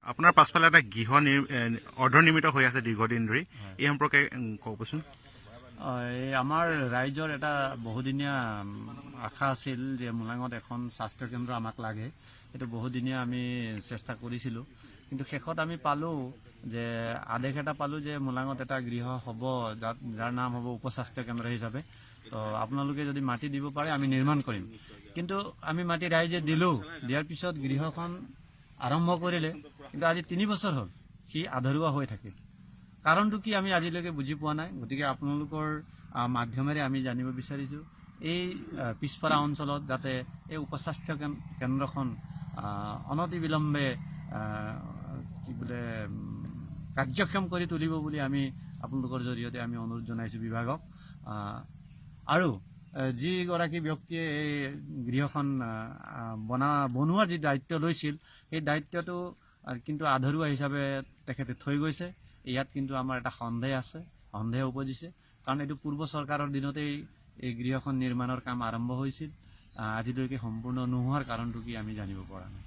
আপোনাৰ পাছফালে এটা গৃহ অৰ্ধনিৰ্মিত হৈ আছে দীৰ্ঘদিন ধৰি, এই সম্পৰ্কে ক'বচোন। এই আমাৰ ৰাইজৰ এটা বহুদিনীয়া আশা আছিল যে মোলাঙত এখন স্বাস্থ্যকেন্দ্ৰ আমাক লাগে। এইটো বহুদিনীয়া আমি চেষ্টা কৰিছিলোঁ, কিন্তু শেষত আমি পালোঁ যে আদেশ এটা পালোঁ যে মোলাঙত এটা গৃহ হ'ব, যাৰ নাম হ'ব উপস্বাস্থ্যকেন্দ্ৰ হিচাপে। তো আপোনালোকে যদি মাটি দিব পাৰে আমি নিৰ্মাণ কৰিম। কিন্তু আমি মাটি ৰাইজে দিলোঁ, দিয়াৰ পিছত গৃহখন আৰম্ভ কৰিলে, কিন্তু আজি 3 বছৰ হ'ল সি আধৰুৱা হৈ থাকিল। কাৰণটো কি আমি আজিলৈকে বুজি পোৱা নাই। গতিকে আপোনালোকৰ মাধ্যমেৰে আমি জানিব বিচাৰিছোঁ, এই পিছপৰা অঞ্চলত যাতে এই উপস্বাস্থ্য কেন্দ্ৰখন অনতিবিলম্বে কি বোলে কাৰ্যক্ষম কৰি তুলিব বুলি আমি আপোনালোকৰ জৰিয়তে আমি অনুৰোধ জনাইছোঁ বিভাগক। আৰু যিগৰাকী ব্যক্তিয়ে এই গৃহখন বনোৱাৰ যি দায়িত্ব লৈছিল, সেই দায়িত্বটো কিন্তু আধৰুৱা হিচাপে তেখেতে থৈ গৈছে। ইয়াত কিন্তু আমাৰ এটা সন্দেহ উপজিছে, কাৰণ এইটো পূৰ্ব চৰকাৰৰ দিনতেই এই গৃহখন নিৰ্মাণৰ কাম আৰম্ভ হৈছিল। আজিলৈকে সম্পূৰ্ণ নোহোৱাৰ কাৰণটো কি আমি জানিব পৰা নাই।